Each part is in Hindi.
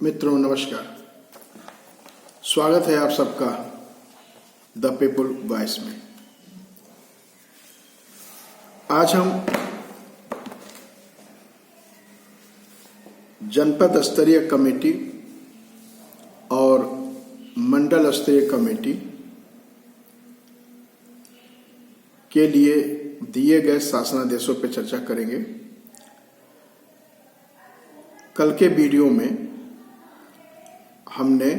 मित्रों नमस्कार। स्वागत है आप सबका द पीपुल वॉइस में। आज हम जनपद स्तरीय कमेटी और मंडल स्तरीय कमेटी के लिए दिए गए शासनादेशों पर चर्चा करेंगे। कल के वीडियो में हमने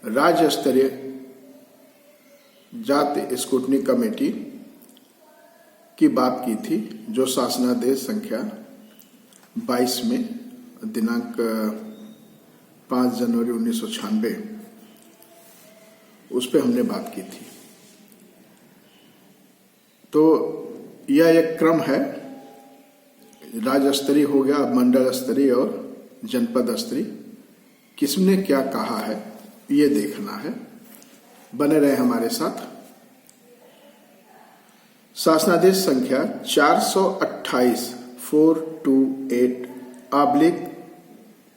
राज्य स्तरीय जाति स्क्रूटनी कमेटी की बात की थी, जो शासनादेश संख्या 22 में दिनांक 5 जनवरी 1996 उस पर हमने बात की थी। तो यह एक क्रम है, राज्य स्तरीय हो गया, अब मंडल स्तरीय और जनपद स्तरीय। किसने क्या कहा है ये देखना है, बने रहे हमारे साथ। शासनादेश संख्या 428 428 ऑब्लिक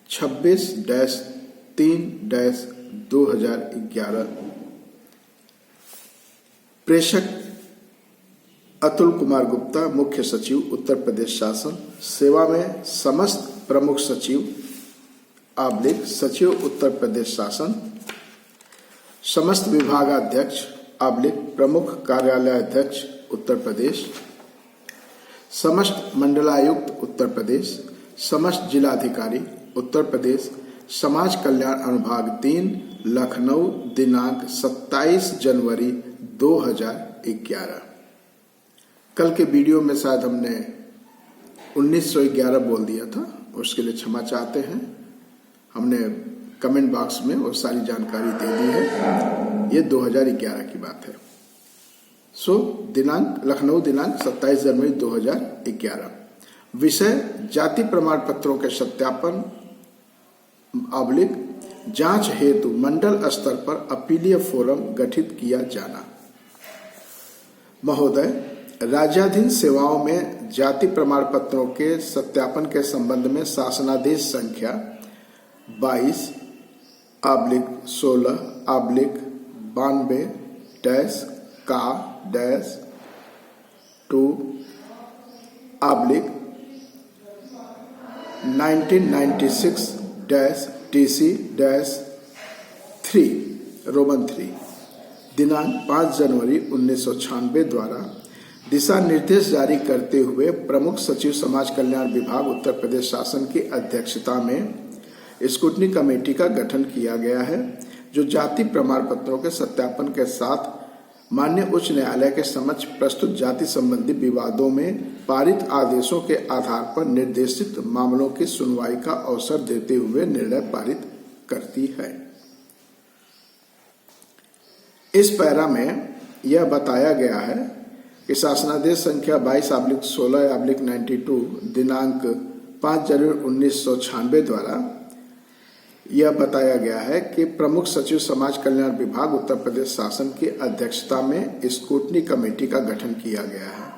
26-3-2011 प्रेषक अतुल कुमार गुप्ता, मुख्य सचिव उत्तर प्रदेश शासन, सेवा में समस्त प्रमुख सचिव ऑब्लिक सचिव उत्तर प्रदेश शासन, समस्त विभागाध्यक्ष ऑब्लिक प्रमुख कार्यालय अध्यक्ष उत्तर प्रदेश, समस्त मंडलायुक्त उत्तर प्रदेश, समस्त जिलाधिकारी उत्तर प्रदेश, समाज कल्याण अनुभाग 3 लखनऊ दिनांक 27 जनवरी 2011। कल के वीडियो में शायद हमने 1911 बोल दिया था, उसके लिए क्षमा चाहते हैं। हमने कमेंट बॉक्स में वो सारी जानकारी दे दी है। ये 2011 की बात है। दिनांक लखनऊ दिनांक 27 जनवरी 2011। विषय जाति प्रमाण पत्रों के सत्यापन ऑब्लिक जांच हेतु मंडल स्तर पर अपीलीय फोरम गठित किया जाना। महोदय, राज्याधीन सेवाओं में जाति प्रमाण पत्रों के सत्यापन के संबंध में शासनादेश संख्या 22-92-का-2-1996-TC-3 रोमन 3 दिनांक 5 जनवरी 1996 द्वारा दिशा निर्देश जारी करते हुए प्रमुख सचिव समाज कल्याण विभाग उत्तर प्रदेश शासन की अध्यक्षता में स्क्रूटनी कमेटी का गठन किया गया है, जो जाति प्रमाण पत्रों के सत्यापन के साथ माननीय उच्च न्यायालय के समक्ष प्रस्तुत जाति संबंधी विवादों में पारित आदेशों के आधार पर निर्देशित मामलों की सुनवाई का अवसर देते हुए निर्णय पारित करती है। इस पैरा में यह बताया गया है कि शासनादेश संख्या 22/16/92 दिनांक 5 जनवरी 1996 द्वारा यह बताया गया है कि प्रमुख सचिव समाज कल्याण विभाग उत्तर प्रदेश शासन की अध्यक्षता में स्क्रूटनी कमेटी का गठन किया गया है,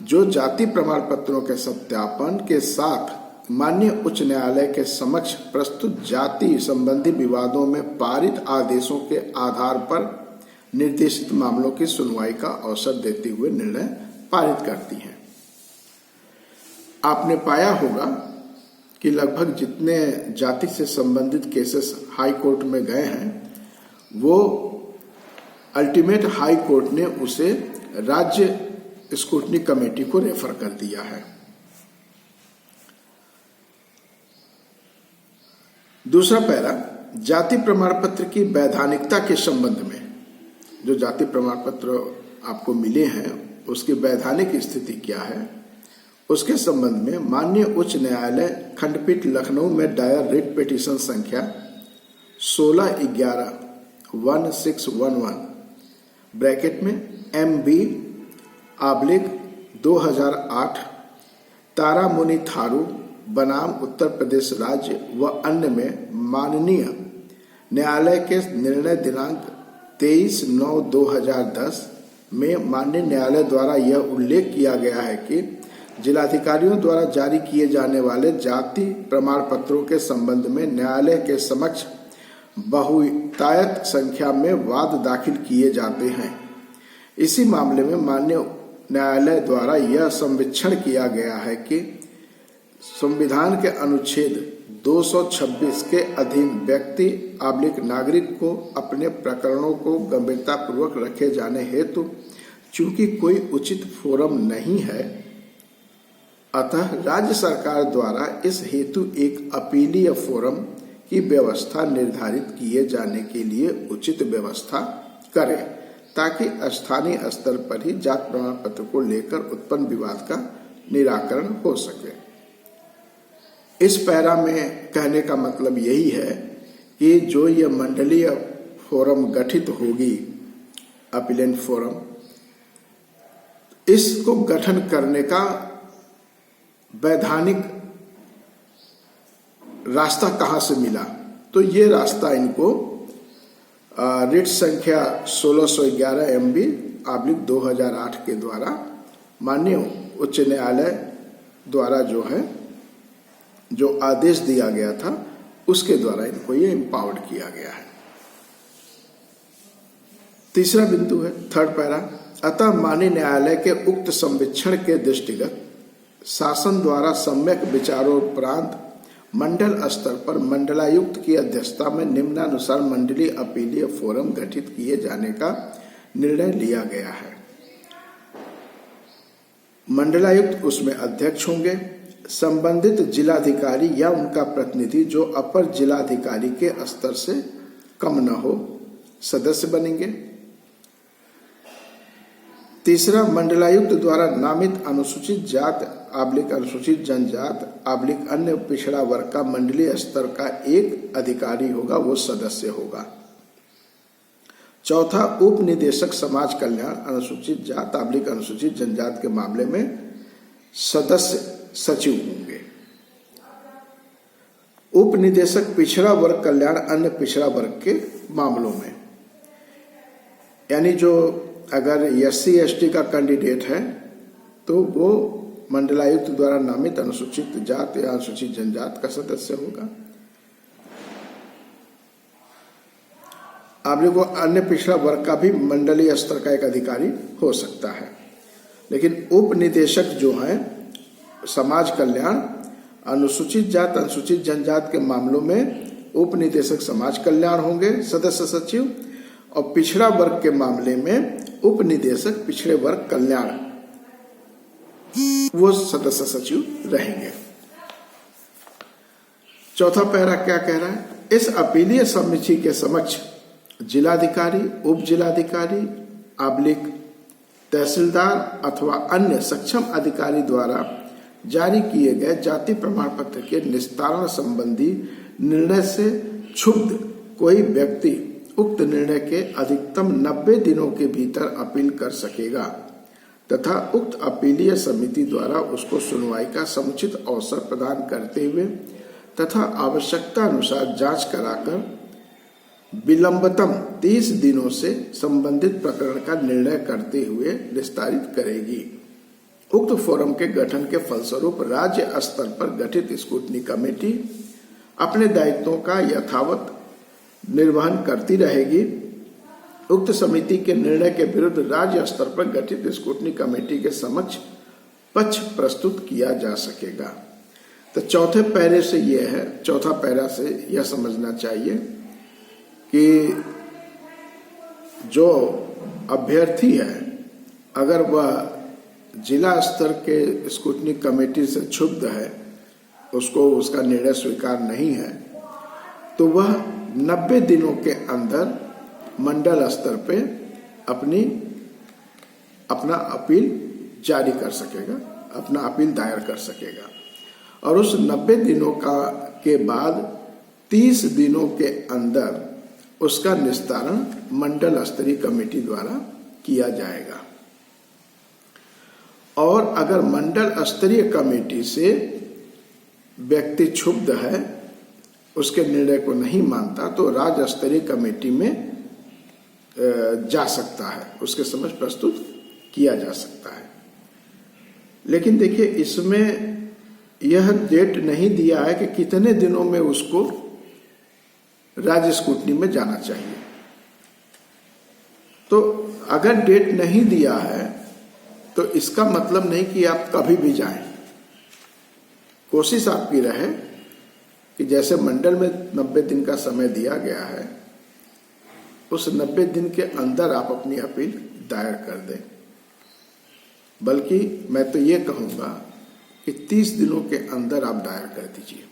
जो जाति प्रमाण पत्रों के सत्यापन के साथ माननीय उच्च न्यायालय के समक्ष प्रस्तुत जाति संबंधी विवादों में पारित आदेशों के आधार पर निर्देशित मामलों की सुनवाई का अवसर देते हुए निर्णय पारित करती है। आपने पाया होगा कि लगभग जितने जाति से संबंधित केसेस हाई कोर्ट में गए हैं, वो अल्टीमेट हाई कोर्ट ने उसे राज्य स्क्रूटनी कमेटी को रेफर कर दिया है। दूसरा पैरा, जाति प्रमाण पत्र की वैधानिकता के संबंध में, जो जाति प्रमाण पत्र आपको मिले हैं उसकी वैधानिक स्थिति क्या है, उसके संबंध में माननीय उच्च न्यायालय खंडपीठ लखनऊ में दायर रिट पिटीशन संख्या 16/11/1611 ब्रैकेट में MB/2008 तारामुनि थारू बनाम उत्तर प्रदेश राज्य व अन्य में माननीय न्यायालय के निर्णय दिनांक 23/9/2010 में माननीय न्यायालय द्वारा यह उल्लेख किया गया है कि जिलाधिकारियों द्वारा जारी किए जाने वाले जाति प्रमाण पत्रों के संबंध में न्यायालय के समक्ष बहुतायत संख्या में वाद दाखिल किए जाते हैं। इसी मामले में माननीय न्यायालय द्वारा यह संवीक्षण किया गया है कि संविधान के अनुच्छेद 226 के अधीन व्यक्ति नागरिक को अपने प्रकरणों को गंभीरता पूर्वक रखे जाने हेतु चूंकि कोई उचित फोरम नहीं है, अतः राज्य सरकार द्वारा इस हेतु एक अपीलीय फोरम की व्यवस्था निर्धारित किए जाने के लिए उचित व्यवस्था करे, ताकि स्थानीय स्तर पर ही जाति प्रमाण पत्र को लेकर उत्पन्न विवाद का निराकरण हो सके। इस पैरा में कहने का मतलब यही है कि जो यह मंडलीय फोरम गठित होगी, अपीलेंट फोरम, इसको गठन करने का वैधानिक रास्ता कहां से मिला? तो ये रास्ता इनको रिट संख्या 1611 MB/2008 के द्वारा माननीय उच्च न्यायालय द्वारा जो आदेश दिया गया था, उसके द्वारा इनको ये एम्पावर्ड किया गया है। तीसरा बिंदु है, थर्ड पैरा, अतः माननीय न्यायालय के उक्त संवीक्षण के दृष्टिगत शासन द्वारा सम्यक विचारोपरांत मंडल स्तर पर मंडलायुक्त की अध्यक्षता में निम्नानुसार मंडलीय अपीलीय फोरम गठित किए जाने का निर्णय लिया गया है। मंडलायुक्त उसमें अध्यक्ष होंगे। संबंधित जिलाधिकारी या उनका प्रतिनिधि जो अपर जिलाधिकारी के स्तर से कम न हो, सदस्य बनेंगे। तीसरा, मंडलायुक्त द्वारा नामित अनुसूचित जात अनुसूचित जनजात अन्य पिछड़ा वर्ग का मंडलीय स्तर का एक अधिकारी होगा, वो सदस्य होगा। चौथा, उप निदेशक समाज कल्याण अनुसूचित जात अनुसूचित जनजात के मामले में सदस्य सचिव होंगे। उप निदेशक पिछड़ा वर्ग कल्याण अन्य पिछड़ा वर्ग के मामलों में, यानी जो अगर SC ST का कैंडिडेट है तो वो मंडलायुक्त द्वारा नामित अनुसूचित जात या अनुसूचित जनजात का सदस्य होगा। आप लोगों को अन्य पिछड़ा वर्ग का भी मंडलीय स्तर का एक अधिकारी हो सकता है, लेकिन उप निदेशक जो है समाज कल्याण अनुसूचित जात अनुसूचित जनजात के मामलों में उप निदेशक समाज कल्याण होंगे, सदस्य सचिव, और पिछड़ा वर्ग के मामले में उप निदेशक पिछड़े वर्ग कल्याण वो सदस्य सचिव रहेंगे। चौथा पैरा क्या कह रहा है? इस अपीलीय समिति के समक्ष जिलाधिकारी, उप जिलाधिकारी तहसीलदार अथवा अन्य सक्षम अधिकारी द्वारा जारी किए गए जाति प्रमाण पत्र के निस्तारण संबंधी निर्णय से क्षुब्ध कोई व्यक्ति उक्त निर्णय के अधिकतम 90 दिनों के भीतर अपील कर सकेगा तथा उक्त अपीलीय समिति द्वारा उसको सुनवाई का समुचित अवसर प्रदान करते हुए तथा आवश्यकता अनुसार जांच कराकर विलंबतम 30 दिनों से संबंधित प्रकरण का निर्णय करते हुए निस्तारित करेगी। उक्त फोरम के गठन के फलस्वरूप राज्य स्तर पर गठित स्क्रूटनी कमेटी अपने दायित्वों का यथावत निर्वहन करती रहेगी। उक्त समिति के निर्णय के विरुद्ध राज्य स्तर पर गठित स्क्रूटनी कमेटी के समक्ष पक्ष प्रस्तुत किया जा सकेगा। तो चौथा पैरा से यह समझना चाहिए कि जो अभ्यर्थी है अगर वह जिला स्तर के स्क्रूटनी कमेटी से क्षुब्ध है, उसको उसका निर्णय स्वीकार नहीं है, तो वह 90 दिनों के अंदर मंडल स्तर पे अपना अपील जारी कर सकेगा, अपना अपील दायर कर सकेगा और उस 90 दिनों के बाद 30 दिनों के अंदर उसका निस्तारण मंडल स्तरीय कमेटी द्वारा किया जाएगा। और अगर मंडल स्तरीय कमेटी से व्यक्ति क्षुब्ध है, उसके निर्णय को नहीं मानता, तो राज्य स्तरीय कमेटी में जा सकता है, उसके समक्ष प्रस्तुत किया जा सकता है। लेकिन देखिए इसमें यह डेट नहीं दिया है कि कितने दिनों में उसको राज्य स्कूटनी में जाना चाहिए। तो अगर डेट नहीं दिया है तो इसका मतलब नहीं कि आप कभी भी जाएं। कोशिश आपकी रहे कि जैसे मंडल में 90 दिन का समय दिया गया है, उस 90 दिन के अंदर आप अपनी अपील दायर कर दें। बल्कि मैं तो ये कहूँगा कि 30 दिनों के अंदर आप दायर कर दीजिए,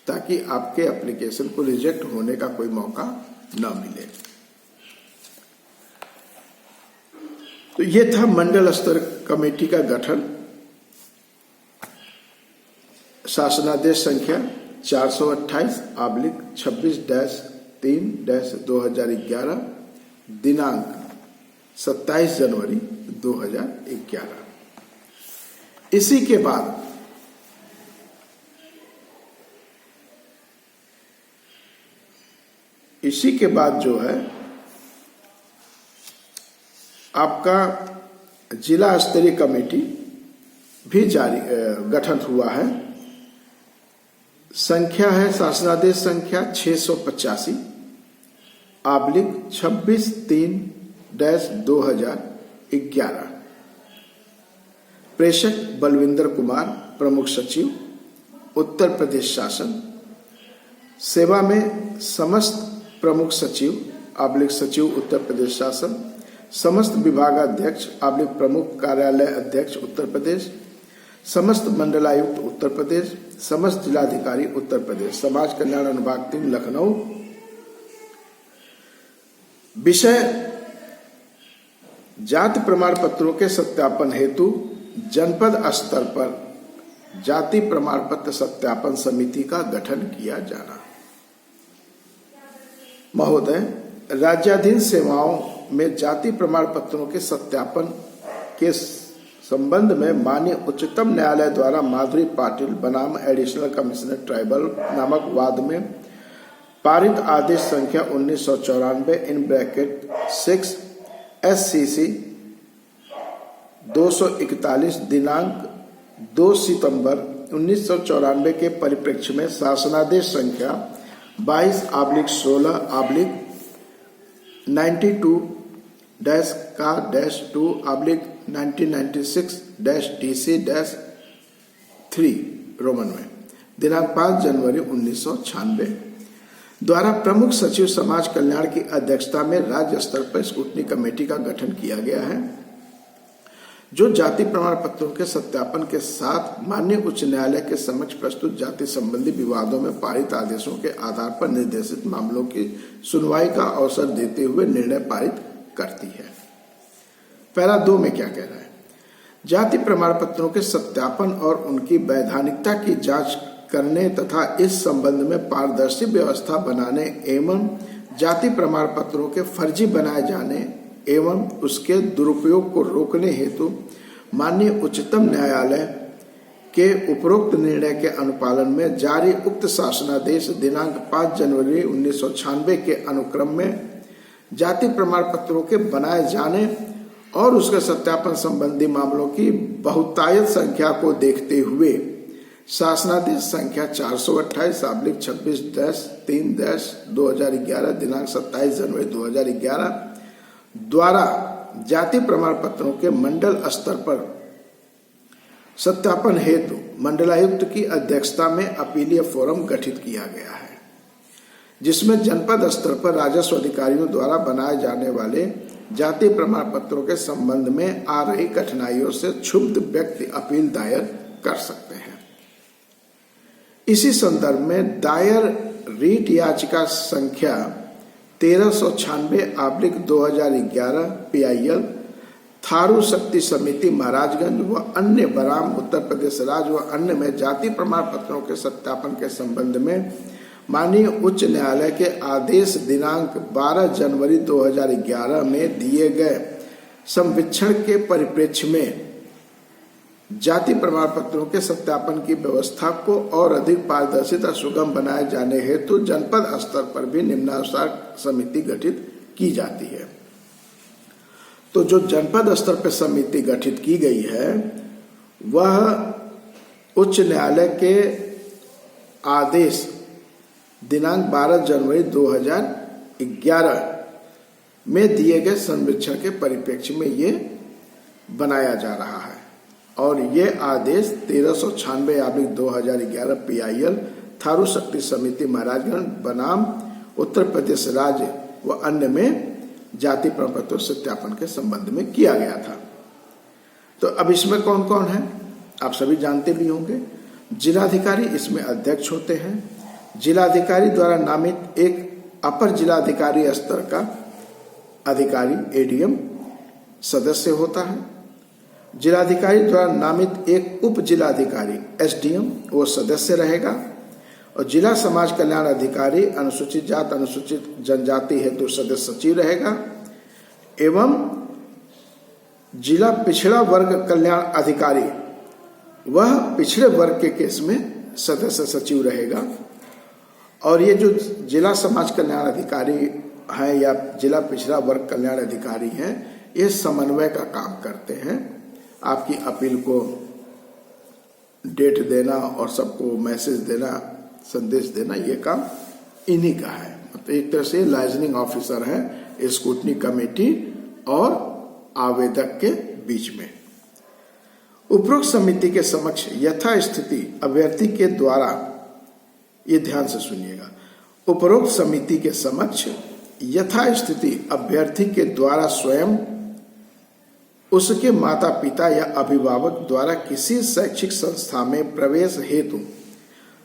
ताकि आपके एप्लीकेशन को रिजेक्ट होने का कोई मौका न मिले। तो ये था मंडल स्तर कमेटी का गठन। शासनादेश संख्या 428/26-3-2011 दिनांक 27 जनवरी 2011। इसी के बाद जो है आपका जिला स्तरीय कमेटी भी गठन हुआ है। संख्या है शासनादेश संख्या 685/26-3-2011। प्रेषक बलविंदर कुमार, प्रमुख सचिव उत्तर प्रदेश शासन। सेवा में समस्त प्रमुख सचिव उत्तर प्रदेश शासन, समस्त विभागाध्यक्ष प्रमुख कार्यालय अध्यक्ष उत्तर प्रदेश, समस्त मंडलायुक्त उत्तर प्रदेश, समस्त जिलाधिकारी उत्तर प्रदेश, समाज कल्याण अनुभाग 3 लखनऊ। विषय जाति प्रमाण पत्रों के सत्यापन हेतु जनपद स्तर पर जाति प्रमाण पत्र सत्यापन समिति का गठन किया जाना। महोदय, राज्याधीन सेवाओं में जाति प्रमाण पत्रों के सत्यापन के संबंध में माननीय उच्चतम न्यायालय द्वारा माधुरी पाटिल बनाम एडिशनल कमिश्नर ट्राइबल नामक वाद में पारित आदेश संख्या 1994/6 SCC 241 दिनांक 2 सितंबर 1994 के परिप्रेक्ष्य में शासनादेश संख्या 22/92/2/1996-TC-3 रोमन में दिनांक 5 जनवरी 1996 द्वारा प्रमुख सचिव समाज कल्याण की अध्यक्षता में राज्य स्तर पर स्क्रूटनी कमेटी का गठन किया गया है, जो जाति प्रमाण पत्रों के सत्यापन के साथ माननीय उच्च न्यायालय के समक्ष प्रस्तुत जाति संबंधी विवादों में पारित आदेशों के आधार पर निर्देशित मामलों की सुनवाई का अवसर देते हुए निर्णय पारित करती है। पैरा 2 में क्या कह रहा है? जाति प्रमाण पत्रों के सत्यापन और उनकी वैधानिकता की जांच करने तथा इस संबंध में पारदर्शी व्यवस्था बनाने एवं जाति प्रमाण पत्रों के फर्जी बनाए जाने एवं उसके दुरुपयोग को रोकने हेतु माननीय उच्चतम न्यायालय के उपरोक्त निर्णय के अनुपालन में जारी उक्त शासनादेश दिनांक 5 जनवरी 1996 के अनुक्रम में जाति प्रमाण पत्रों के बनाए जाने और उसके सत्यापन संबंधी मामलों की बहुतायत संख्या को देखते हुए शासनादेश संख्या 428/26-3-2011 दिनांक 27 जनवरी 2011 द्वारा जाति प्रमाण पत्रों के मंडल स्तर पर सत्यापन हेतु मंडलायुक्त की अध्यक्षता में अपीलीय फोरम गठित किया गया है, जिसमें जनपद स्तर पर राजस्व अधिकारियों द्वारा बनाए जाने वाले जाति प्रमाण पत्रों के संबंध में आ रही कठिनाइयों से क्षुब्ध व्यक्ति अपील दायर कर सकते हैं। इसी संदर्भ में दायर रीट याचिका संख्या 1396/2011 PIL थारू शक्ति समिति महाराजगंज व अन्य बराम उत्तर प्रदेश राज्य व अन्य में जाति प्रमाण पत्रों के सत्यापन के संबंध में माननीय उच्च न्यायालय के आदेश दिनांक 12 जनवरी 2011 में दिए गए संवीक्षण के परिप्रेक्ष्य में जाति प्रमाण पत्रों के सत्यापन की व्यवस्था को और अधिक पारदर्शी तथा सुगम बनाए जाने हेतु जनपद स्तर पर भी निम्नानुसार समिति गठित की जाती है। तो जो जनपद स्तर पर समिति गठित की गई है वह उच्च न्यायालय के आदेश दिनांक 12 जनवरी 2011 में दिए गए सर्वेक्षण के परिप्रेक्ष्य में ये बनाया जा रहा है और ये आदेश 1396/2011 PIL थारू शक्ति समिति महाराजगंज बनाम उत्तर प्रदेश राज्य व अन्य में जाति प्रमाण पत्रों सत्यापन के संबंध में किया गया था। तो अब इसमें कौन कौन है आप सभी जानते भी होंगे। जिलाधिकारी इसमें अध्यक्ष होते हैं। जिलाधिकारी द्वारा नामित एक अपर जिलाधिकारी स्तर का अधिकारी ADM सदस्य होता है। जिलाधिकारी द्वारा नामित एक उप जिलाधिकारी SDM वो सदस्य रहेगा और जिला समाज कल्याण अधिकारी अनुसूचित जात अनुसूचित जनजाति हेतु सदस्य सचिव रहेगा एवं जिला पिछड़ा वर्ग कल्याण अधिकारी वह पिछड़े वर्ग के केस में सदस्य सचिव रहेगा। और ये जो जिला समाज कल्याण अधिकारी हैं या जिला पिछड़ा वर्ग कल्याण अधिकारी हैं ये समन्वय का काम करते हैं। आपकी अपील को डेट देना और सबको मैसेज देना संदेश देना ये काम इन्हीं का है। तो एक तरह से लाइजनिंग ऑफिसर है स्क्रूटनी कमेटी और आवेदक के बीच में। उपरोक्त समिति के समक्ष यथास्थिति अभ्यर्थी के द्वारा, ये ध्यान से सुनिएगा, उपरोक्त समिति के समक्ष यथास्थिति अभ्यर्थी के द्वारा स्वयं उसके माता पिता या अभिभावक द्वारा किसी शैक्षिक संस्था में प्रवेश हेतु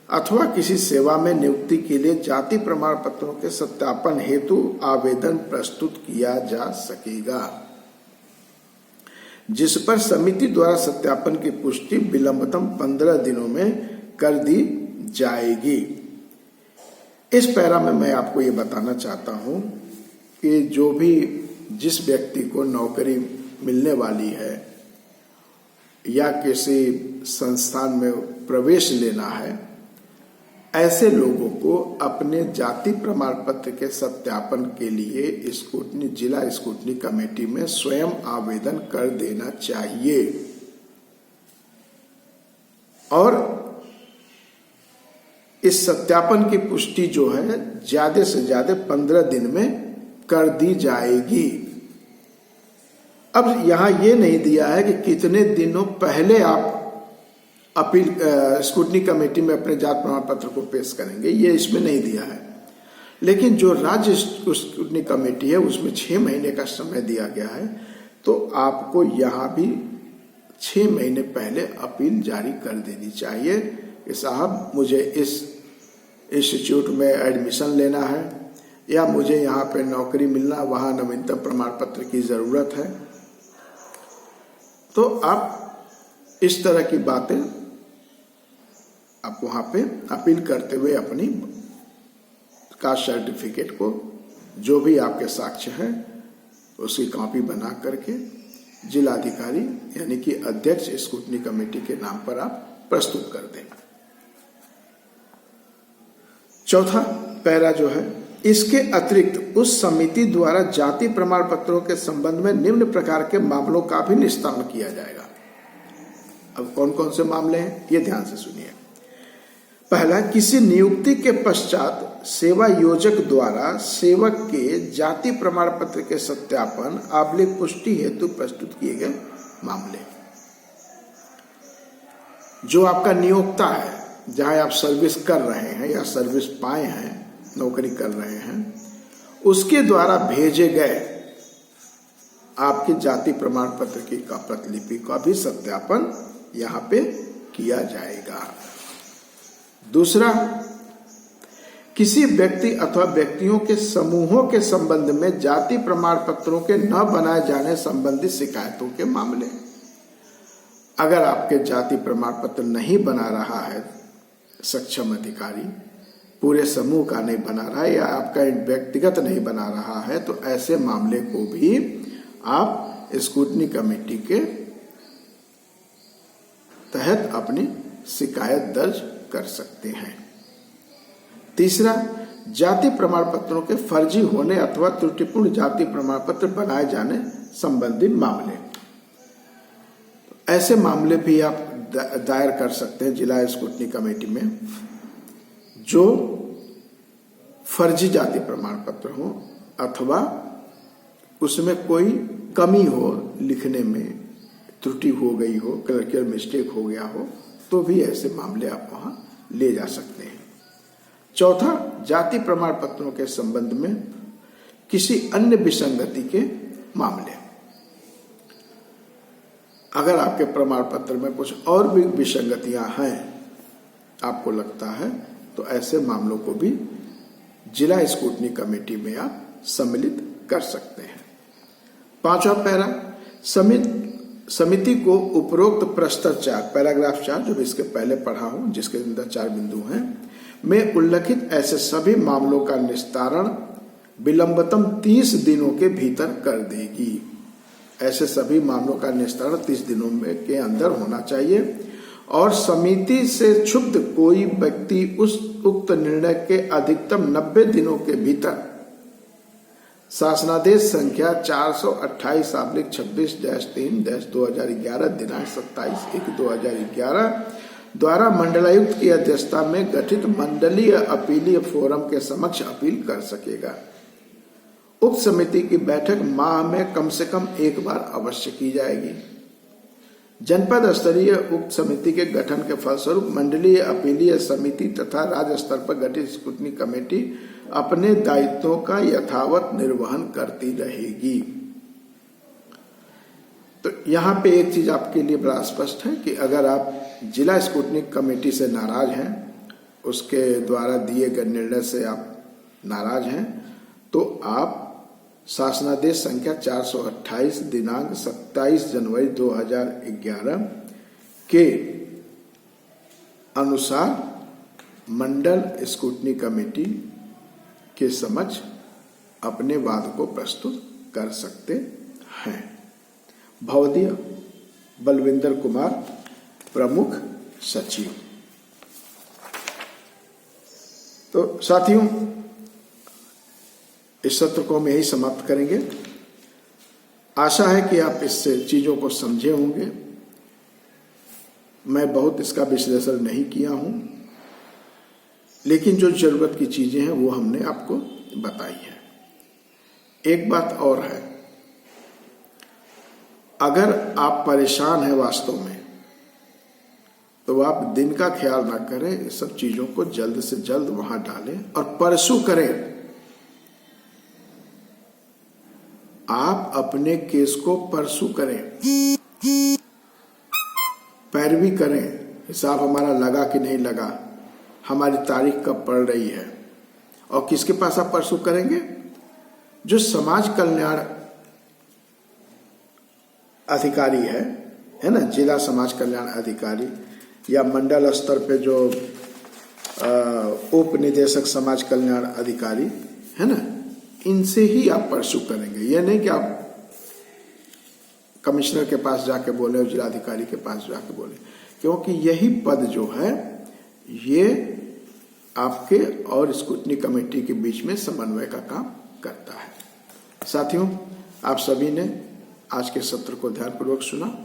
अथवा किसी सेवा में नियुक्ति के लिए जाति प्रमाण पत्रों के सत्यापन हेतु आवेदन प्रस्तुत किया जा सकेगा, जिस पर समिति द्वारा सत्यापन की पुष्टि विलंबतम 15 दिनों में कर दी जाएगी। इस पैरा में मैं आपको ये बताना चाहता हूं कि जो भी जिस व्यक्ति को नौकरी मिलने वाली है या किसी संस्थान में प्रवेश लेना है, ऐसे लोगों को अपने जाति प्रमाण पत्र के सत्यापन के लिए स्क्रूटनी जिला स्क्रूटनी कमेटी में स्वयं आवेदन कर देना चाहिए और इस सत्यापन की पुष्टि जो है ज्यादा से ज्यादा 15 दिन में कर दी जाएगी। अब यहां ये नहीं दिया है कि कितने दिनों पहले आप अपील स्क्रूटनी कमेटी में अपने जात प्रमाण पत्र को पेश करेंगे, ये इसमें नहीं दिया है। लेकिन जो राज्य स्क्रूटनी कमेटी है उसमें 6 महीने का समय दिया गया है, तो आपको यहाँ भी 6 महीने पहले अपील जारी कर देनी चाहिए कि साहब मुझे इस इंस्टीट्यूट में एडमिशन लेना है या मुझे यहाँ पे नौकरी मिलना, वहाँ नवीनतम प्रमाण पत्र की जरूरत है। तो आप इस तरह की बातें आप वहां पे अपील करते हुए अपनी कास्ट सर्टिफिकेट को जो भी आपके साक्ष्य है उसकी कॉपी बना करके जिलाधिकारी यानी कि अध्यक्ष स्क्रूटनी कमेटी के नाम पर आप प्रस्तुत कर दें। चौथा पैरा जो है, इसके अतिरिक्त उस समिति द्वारा जाति प्रमाण पत्रों के संबंध में निम्न प्रकार के मामलों का भी निस्तारण किया जाएगा। अब कौन कौन से मामले हैं ये ध्यान से सुनिए। पहला, किसी नियुक्ति के पश्चात सेवा योजक द्वारा सेवक के जाति प्रमाण पत्र के सत्यापन आबलिक पुष्टि हेतु प्रस्तुत किए गए मामले। जो आपका नियोक्ता है, जहां आप सर्विस कर रहे हैं या सर्विस पाए हैं, नौकरी कर रहे हैं, उसके द्वारा भेजे गए आपके जाति प्रमाण पत्र की प्रतिलिपि का भी सत्यापन यहाँ पे किया जाएगा। दूसरा, किसी व्यक्ति अथवा व्यक्तियों के समूहों के संबंध में जाति प्रमाण पत्रों के न बनाए जाने संबंधी शिकायतों के मामले। अगर आपके जाति प्रमाण पत्र नहीं बना रहा है सक्षम अधिकारी, पूरे समूह का नहीं बना रहा है या आपका व्यक्तिगत नहीं बना रहा है, तो ऐसे मामले को भी आप स्क्रूटनी कमेटी के तहत अपनी शिकायत दर्ज कर सकते हैं। तीसरा, जाति प्रमाण पत्रों के फर्जी होने अथवा त्रुटिपूर्ण जाति प्रमाण पत्र बनाए जाने संबंधी मामले। ऐसे मामले भी आप दायर कर सकते हैं जिला स्क्रूटनी कमेटी में जो फर्जी जाति प्रमाण पत्र हो अथवा उसमें कोई कमी हो, लिखने में त्रुटि हो गई हो, क्लर्कियल मिस्टेक हो गया हो, तो भी ऐसे मामले आप वहां ले जा सकते हैं। चौथा, जाति प्रमाण पत्रों के संबंध में किसी अन्य विसंगति के मामले, अगर आपके प्रमाण पत्र में कुछ और भी विसंगतियां हैं, आपको लगता है, तो ऐसे मामलों को भी जिला स्क्रूटनी कमेटी में आप सम्मिलित कर सकते हैं। पांचवा पैरा, समिति को उपरोक्त प्रस्तर 4 पैराग्राफ 4 जो इसके पहले पढ़ा हूं, जिसके अंदर 4 बिंदु हैं, में उल्लिखित ऐसे सभी मामलों का निस्तारण विलंबतम 30 दिनों के भीतर कर देगी। ऐसे सभी मामलों का निस्तारण 30 दिनों में के अंदर होना चाहिए और समिति से क्षुब्ध कोई व्यक्ति उस उक्त निर्णय के अधिकतम 90 दिनों के भीतर शासनादेश संख्या 428/26-3-2011 दिनांक 27/1/2011 द्वारा मंडलायुक्त की अध्यक्षता में गठित मंडलीय अपीलीय फोरम के समक्ष अपील कर सकेगा। उक्त समिति की बैठक माह में कम से कम एक बार अवश्य की जाएगी। जनपद स्तरीय उक्त समिति के गठन के फलस्वरूप मंडलीय अपीलीय समिति तथा राज्य स्तर पर गठित स्क्रूटनी कमेटी अपने दायित्वों का यथावत निर्वहन करती रहेगी। तो यहाँ पे एक चीज आपके लिए बड़ा स्पष्ट है कि अगर आप जिला स्क्रूटनी कमेटी से नाराज हैं, उसके द्वारा दिए गए निर्णय से आप नाराज हैं, तो आप शासनादेश संख्या 428 दिनांक 27 जनवरी 2011 के अनुसार मंडल स्क्रूटनी कमेटी के समक्ष अपने वाद को प्रस्तुत कर सकते हैं। भवदीय बलविंदर कुमार, प्रमुख सचिव। तो साथियों, इस सत्र को हम यही समाप्त करेंगे। आशा है कि आप इससे चीजों को समझे होंगे। मैं बहुत इसका विश्लेषण नहीं किया हूं, लेकिन जो जरूरत की चीजें हैं वो हमने आपको बताई है। एक बात और है, अगर आप परेशान हैं वास्तव में, तो आप दिन का ख्याल ना करें, इस सब चीजों को जल्द से जल्द वहां डालें और परसू करें। आप अपने केस को परसू करें, पैरवी करें, हिसाब हमारा लगा कि नहीं लगा, हमारी तारीख कब पड़ रही है। और किसके पास आप परसू करेंगे? जो समाज कल्याण अधिकारी है ना, जिला समाज कल्याण अधिकारी या मंडल स्तर पे जो उप निदेशक समाज कल्याण अधिकारी है ना, इनसे ही आप परसू करेंगे। यह नहीं कि आप कमिश्नर के पास जाके बोले और जिलाधिकारी के पास जाके बोले, क्योंकि यही पद जो है ये आपके और स्क्रूटनी कमेटी के बीच में समन्वय का काम करता है। साथियों, आप सभी ने आज के सत्र को ध्यानपूर्वक सुना।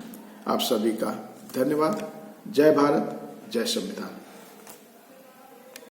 आप सभी का धन्यवाद। जय भारत, जय संविधान।